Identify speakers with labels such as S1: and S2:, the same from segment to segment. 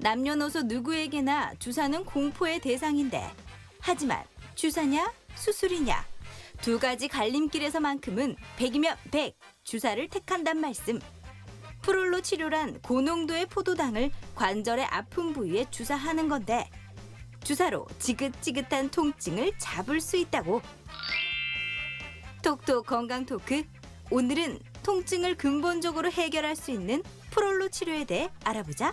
S1: 남녀노소 누구에게나 주사는 공포의 대상인데 하지만 주사냐 수술이냐 두 가지 갈림길에서만큼은 100이면 100 주사를 택한단 말씀. 프롤로 치료란 고농도의 포도당을 관절의 아픈 부위에 주사하는 건데 주사로 지긋지긋한 통증을 잡을 수 있다고. 톡톡 건강 토크. 오늘은 통증을 근본적으로 해결할 수 있는 프롤로 치료에 대해 알아보자.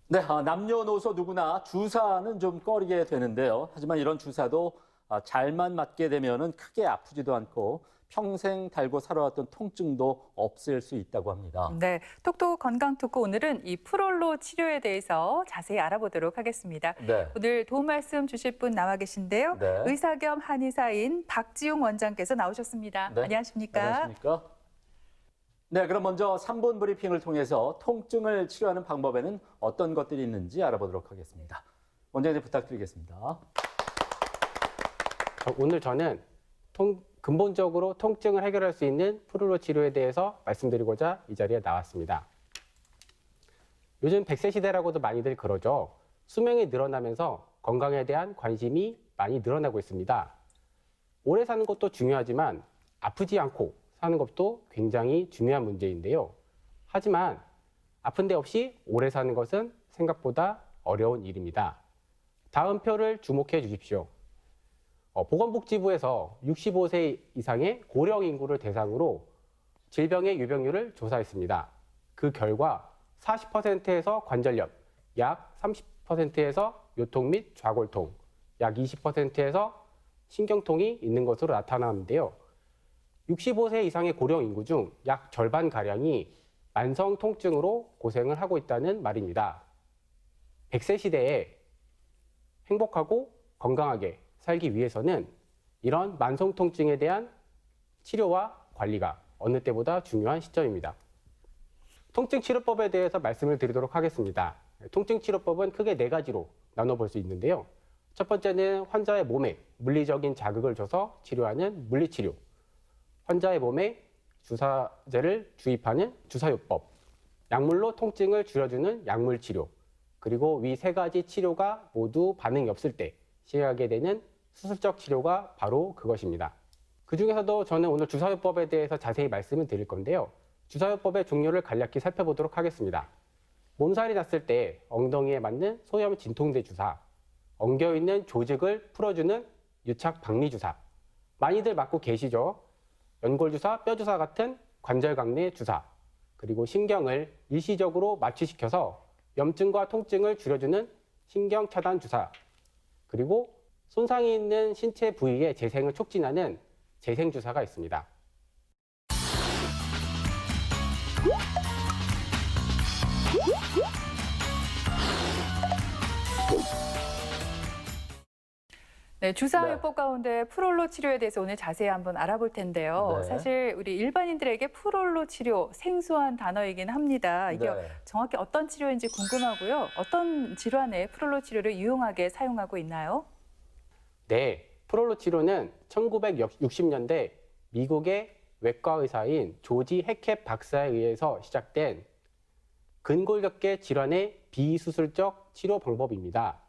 S2: 네, 남녀노소 누구나 주사는 좀 꺼리게 되는데요. 하지만 이런 주사도 잘만 맞게 되면은 크게 아프지도 않고 평생 달고 살아왔던 통증도 없앨 수 있다고 합니다.
S3: 네, 톡톡 건강 토크 오늘은 이 프롤로 치료에 대해서 자세히 알아보도록 하겠습니다.
S2: 네.
S3: 오늘 도움 말씀 주실 분 나와 계신데요.
S2: 네.
S3: 의사 겸 한의사인 박지용 원장께서 나오셨습니다.
S2: 네.
S3: 안녕하십니까?
S2: 안녕하십니까? 네, 그럼 먼저 3분 브리핑을 통해서 통증을 치료하는 방법에는 어떤 것들이 있는지 알아보도록 하겠습니다. 원장님 부탁드리겠습니다.
S4: 오늘 저는 근본적으로 통증을 해결할 수 있는 프롤로 치료에 대해서 말씀드리고자 이 자리에 나왔습니다. 요즘 100세 시대라고도 많이들 그러죠. 수명이 늘어나면서 건강에 대한 관심이 많이 늘어나고 있습니다. 오래 사는 것도 중요하지만 아프지 않고 사는 것도 굉장히 중요한 문제인데요. 하지만 아픈 데 없이 오래 사는 것은 생각보다 어려운 일입니다. 다음 표를 주목해 주십시오. 보건복지부에서 65세 이상의 고령 인구를 대상으로 질병의 유병률을 조사했습니다. 그 결과 40%에서 관절염, 약 30%에서 요통 및 좌골통, 약 20%에서 신경통이 있는 것으로 나타나는데요. 65세 이상의 고령 인구 중 약 절반가량이 만성 통증으로 고생을 하고 있다는 말입니다. 100세 시대에 행복하고 건강하게 살기 위해서는 이런 만성 통증에 대한 치료와 관리가 어느 때보다 중요한 시점입니다. 통증 치료법에 대해서 말씀을 드리도록 하겠습니다. 통증 치료법은 크게 4가지로 나눠볼 수 있는데요. 첫 번째는 환자의 몸에 물리적인 자극을 줘서 치료하는 물리치료. 환자의 몸에 주사제를 주입하는 주사요법. 약물로 통증을 줄여주는 약물치료. 그리고 위 3가지 치료가 모두 반응이 없을 때 시행하게 되는 수술적 치료가 바로 그것입니다. 그중에서도 저는 오늘 주사요법에 대해서 자세히 말씀을 드릴 건데요. 주사요법의 종류를 간략히 살펴보도록 하겠습니다. 몸살이 났을 때 엉덩이에 맞는 소염 진통제 주사, 엉겨있는 조직을 풀어주는 유착 박리 주사, 많이들 맞고 계시죠? 연골주사, 뼈주사 같은 관절강내 주사, 그리고 신경을 일시적으로 마취시켜서 염증과 통증을 줄여주는 신경차단 주사, 그리고 손상이 있는 신체 부위의 재생을 촉진하는 재생주사가 있습니다.
S3: 네, 주사요법 가운데 프롤로 치료에 대해서 오늘 자세히 한번 알아볼 텐데요.
S2: 네.
S3: 사실 우리 일반인들에게 프롤로 치료 생소한 단어이긴 합니다. 이게
S2: 네.
S3: 정확히 어떤 치료인지 궁금하고요. 어떤 질환에 프롤로 치료를 유용하게 사용하고 있나요?
S4: 네, 프롤로 치료는 1960년대 미국의 외과 의사인 조지 해켑 박사에 의해서 시작된 근골격계 질환의 비수술적 치료 방법입니다.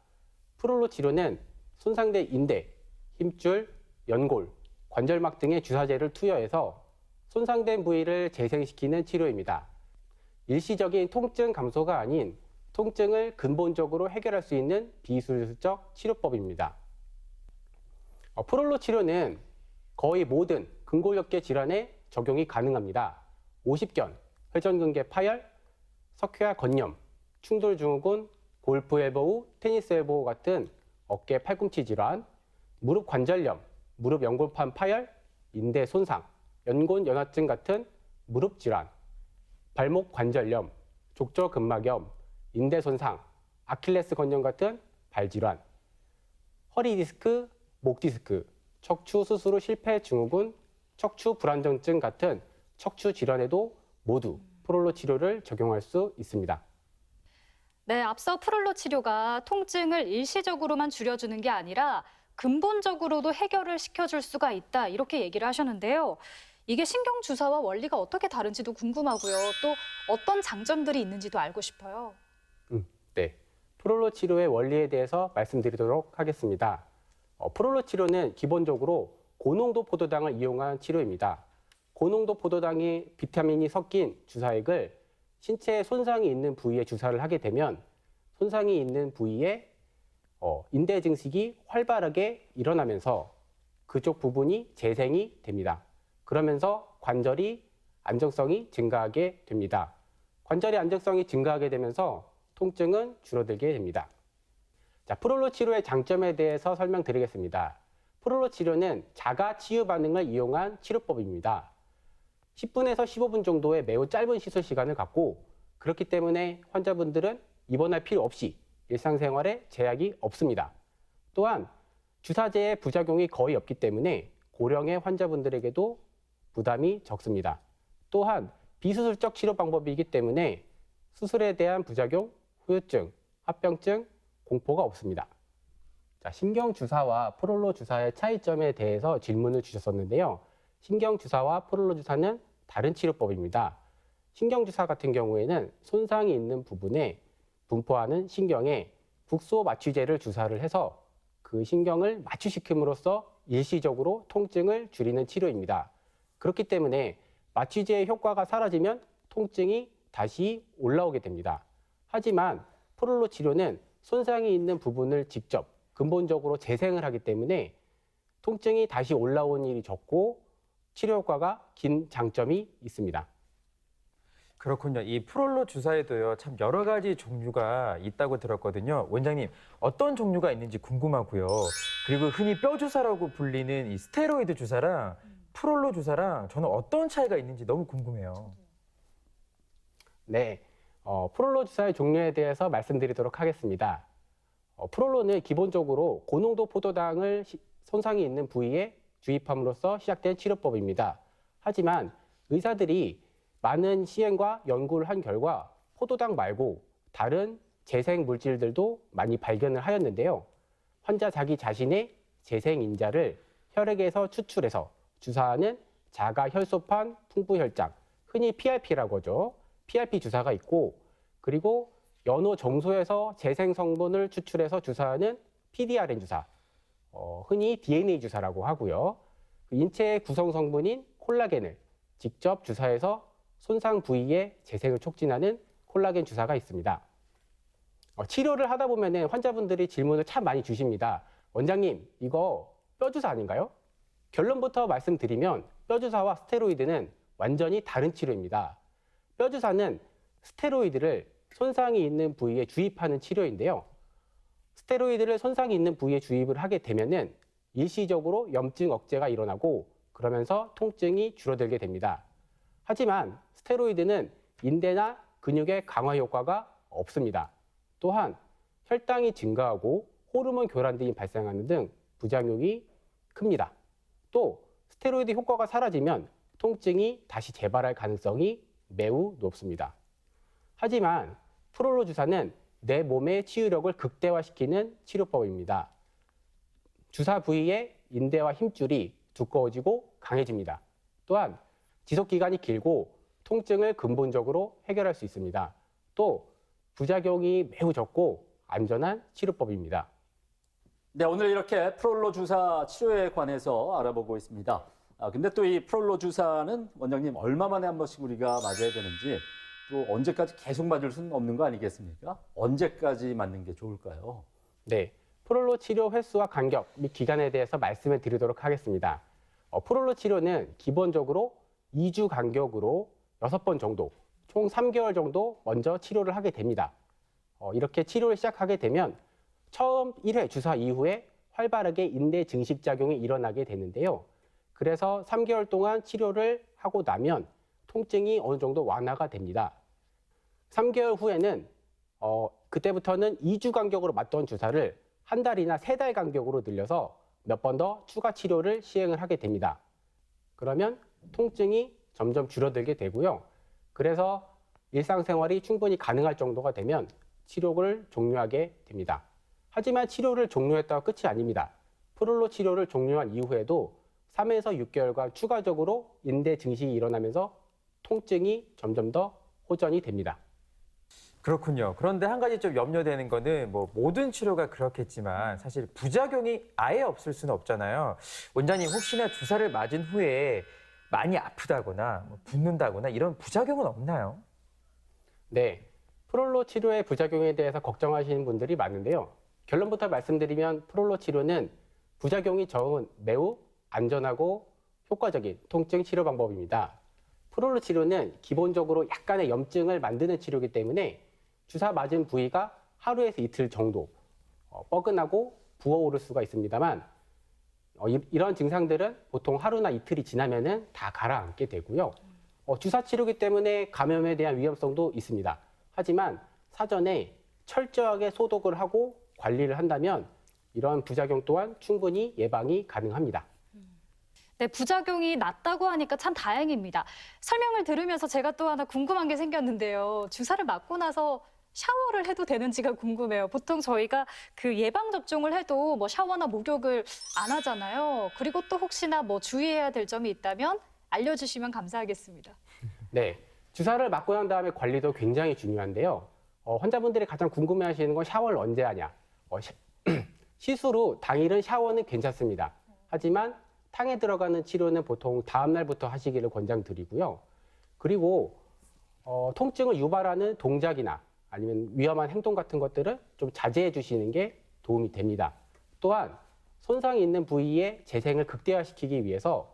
S4: 프롤로 치료는 손상된 인대, 힘줄, 연골, 관절막 등의 주사제를 투여해서 손상된 부위를 재생시키는 치료입니다. 일시적인 통증 감소가 아닌 통증을 근본적으로 해결할 수 있는 비수술적 치료법입니다. 프롤로 치료는 거의 모든 근골격계 질환에 적용이 가능합니다. 오십견, 회전근개 파열, 석회화 건염, 충돌증후군, 골프 엘보우, 테니스 엘보우 같은 어깨 팔꿈치 질환, 무릎 관절염, 무릎 연골판 파열, 인대 손상, 연골 연화증 같은 무릎 질환, 발목 관절염, 족저근막염, 인대 손상, 아킬레스 건염 같은 발 질환, 허리 디스크, 목 디스크, 척추 수술 후 실패 증후군, 척추 불안정증 같은 척추 질환에도 모두 프롤로 치료를 적용할 수 있습니다.
S5: 네, 앞서 프롤로 치료가 통증을 일시적으로만 줄여주는 게 아니라 근본적으로도 해결을 시켜줄 수가 있다, 이렇게 얘기를 하셨는데요. 이게 신경 주사와 원리가 어떻게 다른지도 궁금하고요. 또 어떤 장점들이 있는지도 알고 싶어요.
S4: 네. 프롤로 치료의 원리에 대해서 말씀드리도록 하겠습니다. 프롤로 치료는 기본적으로 고농도 포도당을 이용한 치료입니다. 고농도 포도당이 비타민이 섞인 주사액을 신체에 손상이 있는 부위에 주사를 하게 되면 손상이 있는 부위에 인대 증식이 활발하게 일어나면서 그쪽 부분이 재생이 됩니다. 그러면서 관절이 안정성이 증가하게 됩니다. 관절의 안정성이 증가하게 되면서 통증은 줄어들게 됩니다. 자, 프롤로 치료의 장점에 대해서 설명드리겠습니다. 프롤로 치료는 자가 치유 반응을 이용한 치료법입니다. 10분에서 15분 정도의 매우 짧은 시술 시간을 갖고 그렇기 때문에 환자분들은 입원할 필요 없이 일상생활에 제약이 없습니다. 또한 주사제의 부작용이 거의 없기 때문에 고령의 환자분들에게도 부담이 적습니다. 또한 비수술적 치료 방법이기 때문에 수술에 대한 부작용, 후유증, 합병증, 공포가 없습니다. 자, 신경주사와 프롤로 주사의 차이점에 대해서 질문을 주셨었는데요. 신경주사와 프롤로 주사는 다른 치료법입니다. 신경주사 같은 경우에는 손상이 있는 부분에 분포하는 신경에 국소 마취제를 주사를 해서 그 신경을 마취시킴으로써 일시적으로 통증을 줄이는 치료입니다. 그렇기 때문에 마취제의 효과가 사라지면 통증이 다시 올라오게 됩니다. 하지만 프롤로 치료는 손상이 있는 부분을 직접 근본적으로 재생을 하기 때문에 통증이 다시 올라온 일이 적고 치료 효과가 긴 장점이 있습니다.
S6: 그렇군요. 이 프롤로 주사에도요, 참 여러 가지 종류가 있다고 들었거든요. 원장님, 어떤 종류가 있는지 궁금하고요. 그리고 흔히 뼈 주사라고 불리는 이 스테로이드 주사랑 프롤로 주사랑 저는 어떤 차이가 있는지 너무 궁금해요.
S4: 네, 프롤로 주사의 종류에 대해서 말씀드리도록 하겠습니다. 프롤로는 기본적으로 고농도 포도당을 손상이 있는 부위에 주입함으로써 시작된 치료법입니다. 하지만 의사들이 많은 시행과 연구를 한 결과 포도당 말고 다른 재생 물질들도 많이 발견을 하였는데요. 환자 자기 자신의 재생 인자를 혈액에서 추출해서 주사하는 자가 혈소판 풍부혈장, 흔히 PRP라고 하죠. PRP 주사가 있고, 그리고 연호 정소에서 재생 성분을 추출해서 주사하는 PDRN 주사, 흔히 DNA 주사라고 하고요. 인체의 구성 성분인 콜라겐을 직접 주사해서 손상 부위의 재생을 촉진하는 콜라겐 주사가 있습니다. 치료를 하다 보면 환자분들이 질문을 참 많이 주십니다. 원장님, 이거 뼈 주사 아닌가요? 결론부터 말씀드리면 뼈 주사와 스테로이드는 완전히 다른 치료입니다. 뼈 주사는 스테로이드를 손상이 있는 부위에 주입하는 치료인데요. 스테로이드를 손상이 있는 부위에 주입을 하게 되면은 일시적으로 염증 억제가 일어나고 그러면서 통증이 줄어들게 됩니다. 하지만 스테로이드는 인대나 근육의 강화 효과가 없습니다. 또한 혈당이 증가하고 호르몬 교란 등이 발생하는 등 부작용이 큽니다. 또 스테로이드 효과가 사라지면 통증이 다시 재발할 가능성이 매우 높습니다. 하지만 프롤로 주사는 내 몸의 치유력을 극대화시키는 치료법입니다. 주사 부위의 인대와 힘줄이 두꺼워지고 강해집니다. 또한 지속 기간이 길고 통증을 근본적으로 해결할 수 있습니다. 또 부작용이 매우 적고 안전한 치료법입니다.
S2: 네, 오늘 이렇게 프롤로 주사 치료에 관해서 알아보고 있습니다. 근데 또 이 프롤로 주사는 원장님 얼마 만에 한 번씩 우리가 맞아야 되는지 또 언제까지 계속 맞을 수는 없는 거 아니겠습니까? 언제까지 맞는 게 좋을까요?
S4: 네, 프롤로 치료 횟수와 간격 및 기간에 대해서 말씀을 드리도록 하겠습니다. 프롤로 치료는 기본적으로 2주 간격으로 6번 정도, 총 3개월 정도 먼저 치료를 하게 됩니다. 이렇게 치료를 시작하게 되면 처음 1회 주사 이후에 활발하게 인대 증식작용이 일어나게 되는데요. 그래서 3개월 동안 치료를 하고 나면 통증이 어느 정도 완화가 됩니다. 3개월 후에는 그때부터는 2주 간격으로 맞던 주사를 한 달이나 3달 간격으로 늘려서 몇 번 더 추가 치료를 시행을 하게 됩니다. 그러면 통증이 점점 줄어들게 되고요. 그래서 일상생활이 충분히 가능할 정도가 되면 치료를 종료하게 됩니다. 하지만 치료를 종료했다고 끝이 아닙니다. 프롤로 치료를 종료한 이후에도 3에서 6개월간 추가적으로 인대 증식이 일어나면서 통증이 점점 더 호전이 됩니다.
S6: 그렇군요. 그런데 한 가지 좀 염려되는 거는 뭐 모든 치료가 그렇겠지만 사실 부작용이 아예 없을 수는 없잖아요. 원장님 혹시나 주사를 맞은 후에 많이 아프다거나 뭐 붓는다거나 이런 부작용은 없나요?
S4: 네, 프롤로 치료의 부작용에 대해서 걱정하시는 분들이 많은데요. 결론부터 말씀드리면 프롤로 치료는 부작용이 적은 매우 안전하고 효과적인 통증 치료 방법입니다. 프롤로 치료는 기본적으로 약간의 염증을 만드는 치료이기 때문에 주사 맞은 부위가 하루에서 이틀 정도 뻐근하고 부어오를 수가 있습니다만 이런 증상들은 보통 하루나 이틀이 지나면은 다 가라앉게 되고요. 주사 치료이기 때문에 감염에 대한 위험성도 있습니다. 하지만 사전에 철저하게 소독을 하고 관리를 한다면 이런 부작용 또한 충분히 예방이 가능합니다.
S5: 네, 부작용이 낮다고 하니까 참 다행입니다. 설명을 들으면서 제가 또 하나 궁금한 게 생겼는데요. 주사를 맞고 나서 샤워를 해도 되는지가 궁금해요. 보통 저희가 그 예방 접종을 해도 뭐 샤워나 목욕을 안 하잖아요. 그리고 또 혹시나 뭐 주의해야 될 점이 있다면 알려주시면 감사하겠습니다.
S4: 네, 주사를 맞고 난 다음에 관리도 굉장히 중요한데요. 환자분들이 가장 궁금해하시는 건 샤워를 언제 하냐. 시술 후 당일은 샤워는 괜찮습니다. 하지만 탕에 들어가는 치료는 보통 다음 날부터 하시기를 권장드리고요. 그리고 통증을 유발하는 동작이나 아니면 위험한 행동 같은 것들을 좀 자제해 주시는 게 도움이 됩니다. 또한 손상이 있는 부위의 재생을 극대화시키기 위해서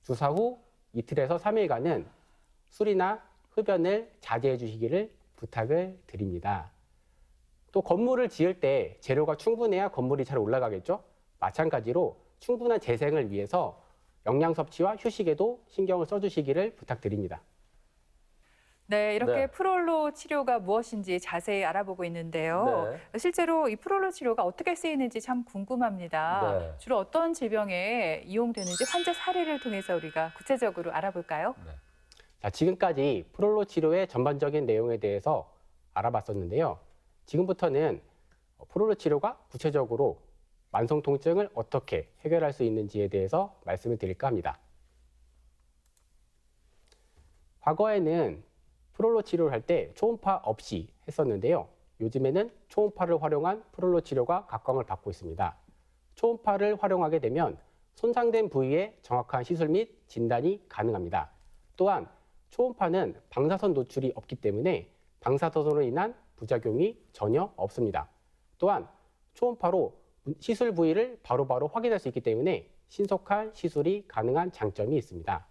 S4: 주사 후 이틀에서 3일간은 술이나 흡연을 자제해 주시기를 부탁을 드립니다. 또 건물을 지을 때 재료가 충분해야 건물이 잘 올라가겠죠? 마찬가지로 충분한 재생을 위해서 영양 섭취와 휴식에도 신경을 써주시기를 부탁드립니다.
S3: 네, 이렇게
S2: 네.
S3: 프롤로 치료가 무엇인지 자세히 알아보고 있는데요. 실제로 이 프롤로 치료가 어떻게 쓰이는지 참 궁금합니다.
S2: 네.
S3: 주로 어떤 질병에 이용되는지 환자 사례를 통해서 우리가 구체적으로 알아볼까요?
S4: 자, 지금까지 프롤로 치료의 전반적인 내용에 대해서 알아봤었는데요. 지금부터는 프롤로 치료가 구체적으로 만성 통증을 어떻게 해결할 수 있는지에 대해서 말씀을 드릴까 합니다. 과거에는 프롤로 치료를 할 때 초음파 없이 했었는데요. 요즘에는 초음파를 활용한 프롤로 치료가 각광을 받고 있습니다. 초음파를 활용하게 되면 손상된 부위의 정확한 시술 및 진단이 가능합니다. 또한 초음파는 방사선 노출이 없기 때문에 방사선으로 인한 부작용이 전혀 없습니다. 또한 초음파로 시술 부위를 바로바로 확인할 수 있기 때문에 신속한 시술이 가능한 장점이 있습니다.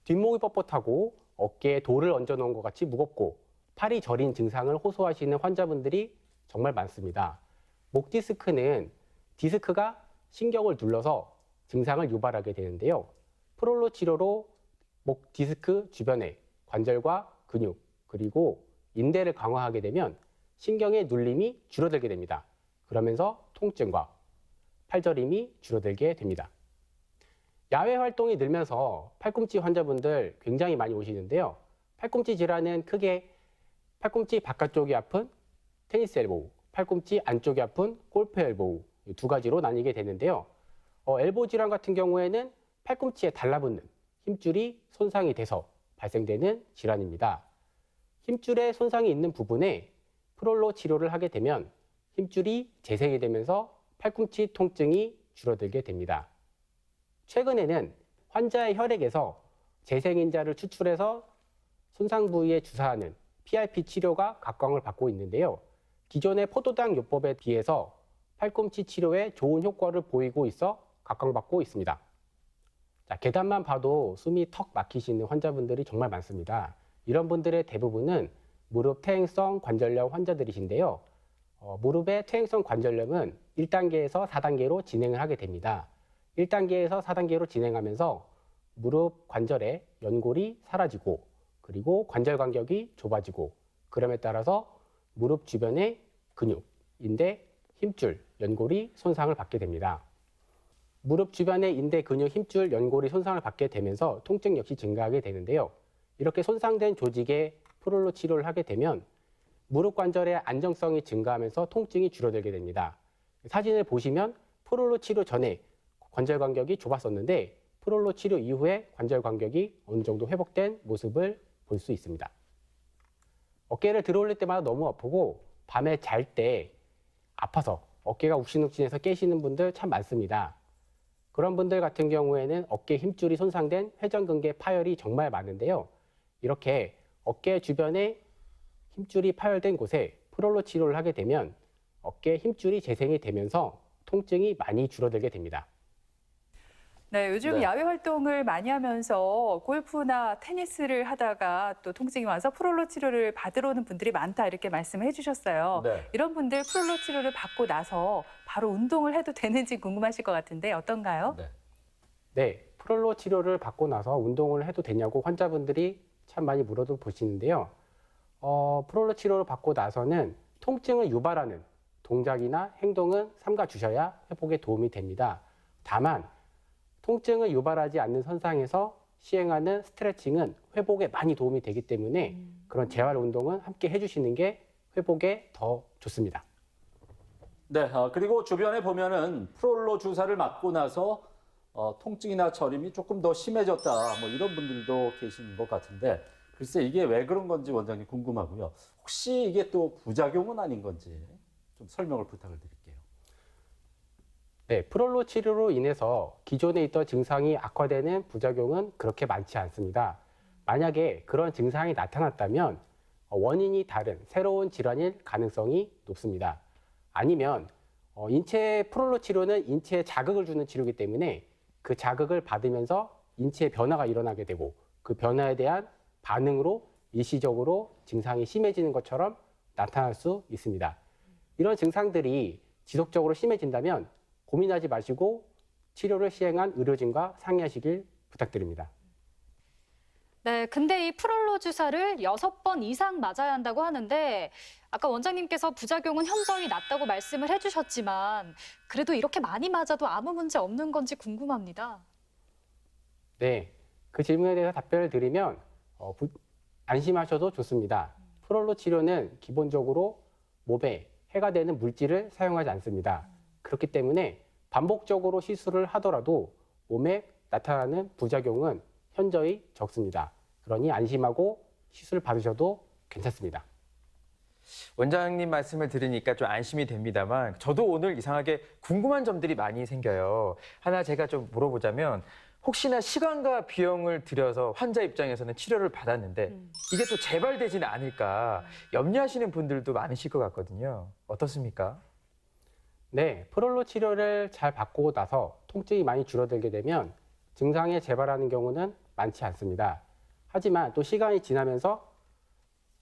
S4: 뒷목이 뻣뻣하고 어깨에 돌을 얹어 놓은 것 같이 무겁고 팔이 저린 증상을 호소하시는 환자분들이 정말 많습니다. 목 디스크는 디스크가 신경을 눌러서 증상을 유발하게 되는데요. 프롤로 치료로 목 디스크 주변의 관절과 근육 그리고 인대를 강화하게 되면 신경의 눌림이 줄어들게 됩니다. 그러면서 통증과 팔저림이 줄어들게 됩니다. 야외 활동이 늘면서 팔꿈치 환자분들 굉장히 많이 오시는데요. 팔꿈치 질환은 크게 팔꿈치 바깥쪽이 아픈 테니스 엘보우, 팔꿈치 안쪽이 아픈 골프 엘보우 이 두 가지로 나뉘게 되는데요. 엘보 질환 같은 경우에는 팔꿈치에 달라붙는 힘줄이 손상이 돼서 발생되는 질환입니다. 힘줄에 손상이 있는 부분에 프롤로 치료를 하게 되면 힘줄이 재생이 되면서 팔꿈치 통증이 줄어들게 됩니다. 최근에는 환자의 혈액에서 재생인자를 추출해서 손상 부위에 주사하는 PRP 치료가 각광을 받고 있는데요. 기존의 포도당 요법에 비해서 팔꿈치 치료에 좋은 효과를 보이고 있어 각광받고 있습니다. 자, 계단만 봐도 숨이 턱 막히시는 환자분들이 정말 많습니다. 이런 분들의 대부분은 무릎 퇴행성 관절염 환자들이신데요. 무릎의 퇴행성 관절염은 1단계에서 4단계로 진행을 하게 됩니다. 1단계에서 4단계로 진행하면서 무릎 관절의 연골이 사라지고 그리고 관절 간격이 좁아지고 그럼에 따라서 무릎 주변의 근육, 인대, 힘줄, 연골이 손상을 받게 됩니다. 무릎 주변의 인대, 근육, 힘줄, 연골이 손상을 받게 되면서 통증 역시 증가하게 되는데요. 이렇게 손상된 조직에 프롤로 치료를 하게 되면 무릎 관절의 안정성이 증가하면서 통증이 줄어들게 됩니다. 사진을 보시면 프롤로 치료 전에 관절 간격이 좁았었는데 프롤로 치료 이후에 관절 간격이 어느 정도 회복된 모습을 볼 수 있습니다. 어깨를 들어올릴 때마다 너무 아프고 밤에 잘 때 아파서 어깨가 욱신욱신해서 깨시는 분들 참 많습니다. 그런 분들 같은 경우에는 어깨 힘줄이 손상된 회전근개 파열이 정말 많은데요. 이렇게 어깨 주변에 힘줄이 파열된 곳에 프롤로 치료를 하게 되면 어깨 힘줄이 재생이 되면서 통증이 많이 줄어들게 됩니다.
S3: 네, 요즘
S2: 네.
S3: 야외 활동을 많이 하면서 골프나 테니스를 하다가 또 통증이 와서 프롤로 치료를 받으러 오는 분들이 많다 이렇게 말씀해 주셨어요.
S2: 네.
S3: 이런 분들 프롤로 치료를 받고 나서 바로 운동을 해도 되는지 궁금하실 것 같은데 어떤가요?
S2: 네.
S4: 네, 프롤로 치료를 받고 나서 운동을 해도 되냐고 환자분들이 참 많이 물어보시는데요. 프롤로 치료를 받고 나서는 통증을 유발하는 동작이나 행동은 삼가 주셔야 회복에 도움이 됩니다. 다만 통증을 유발하지 않는 선상에서 시행하는 스트레칭은 회복에 많이 도움이 되기 때문에 그런 재활 운동은 함께 해주시는 게 회복에 더 좋습니다.
S2: 네, 그리고 주변에 보면은 프롤로 주사를 맞고 나서 통증이나 저림이 조금 더 심해졌다, 뭐 이런 분들도 계신 것 같은데, 글쎄 이게 왜 그런 건지 원장님 궁금하고요. 혹시 이게 또 부작용은 아닌 건지 좀 설명을 부탁을 드릴게요.
S4: 네, 프롤로 치료로 인해서 기존에 있던 증상이 악화되는 부작용은 그렇게 많지 않습니다. 만약에 그런 증상이 나타났다면 원인이 다른 새로운 질환일 가능성이 높습니다. 아니면 인체 프롤로 치료는 인체에 자극을 주는 치료이기 때문에 그 자극을 받으면서 인체에 변화가 일어나게 되고 그 변화에 대한 반응으로 일시적으로 증상이 심해지는 것처럼 나타날 수 있습니다. 이런 증상들이 지속적으로 심해진다면 고민하지 마시고 치료를 시행한 의료진과 상의하시길 부탁드립니다.
S5: 네, 근데 이 프롤로 주사를 6번 이상 맞아야 한다고 하는데 아까 원장님께서 부작용은 현저히 낮다고 말씀을 해주셨지만 그래도 이렇게 많이 맞아도 아무 문제 없는 건지 궁금합니다.
S4: 네, 그 질문에 대해서 답변을 드리면 안심하셔도 좋습니다. 프롤로 치료는 기본적으로 몸에 해가 되는 물질을 사용하지 않습니다. 그렇기 때문에 반복적으로 시술을 하더라도 몸에 나타나는 부작용은 현저히 적습니다. 그러니 안심하고 시술 받으셔도 괜찮습니다.
S6: 원장님 말씀을 들으니까 좀 안심이 됩니다만 저도 오늘 이상하게 궁금한 점들이 많이 생겨요. 하나 제가 좀 물어보자면 혹시나 시간과 비용을 들여서 환자 입장에서는 치료를 받았는데 이게 또 재발되지는 않을까 염려하시는 분들도 많으실 것 같거든요. 어떻습니까?
S4: 네, 프롤로 치료를 잘 받고 나서 통증이 많이 줄어들게 되면 증상이 재발하는 경우는 많지 않습니다. 하지만 또 시간이 지나면서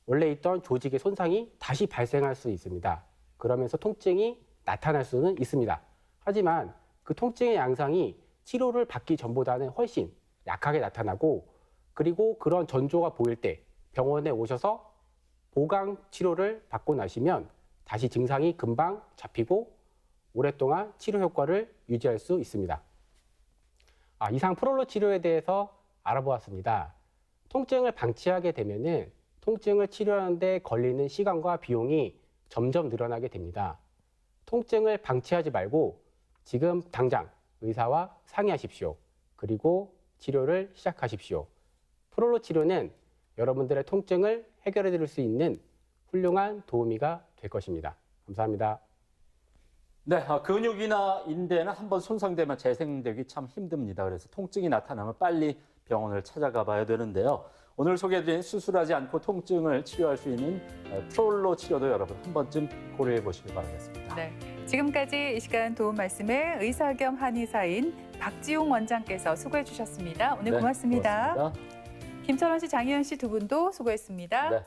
S4: 원래 있던 조직의 손상이 다시 발생할 수 있습니다. 그러면서 통증이 나타날 수는 있습니다. 하지만 그 통증의 양상이 치료를 받기 전보다는 훨씬 약하게 나타나고 그리고 그런 전조가 보일 때 병원에 오셔서 보강 치료를 받고 나시면 다시 증상이 금방 잡히고 오랫동안 치료 효과를 유지할 수 있습니다. 이상 프롤로 치료에 대해서 알아보았습니다. 통증을 방치하게 되면은 통증을 치료하는 데 걸리는 시간과 비용이 점점 늘어나게 됩니다. 통증을 방치하지 말고 지금 당장 의사와 상의하십시오. 그리고 치료를 시작하십시오. 프롤로 치료는 여러분들의 통증을 해결해 드릴 수 있는 훌륭한 도우미가 될 것입니다. 감사합니다.
S2: 네, 근육이나 인대는 한번 손상되면 재생되기 참 힘듭니다. 그래서 통증이 나타나면 빨리 병원을 찾아가 봐야 되는데요. 오늘 소개해드린 수술하지 않고 통증을 치료할 수 있는 프롤로 치료도 여러분 한 번쯤 고려해 보시길 바라겠습니다.
S3: 네, 지금까지 이 시간 도움 말씀에 의사 겸 한의사인 박지용 원장께서 수고해 주셨습니다. 오늘
S2: 네,
S3: 고맙습니다.
S2: 고맙습니다.
S3: 김철원 씨, 장희연 씨 두 분도 수고했습니다.
S2: 네.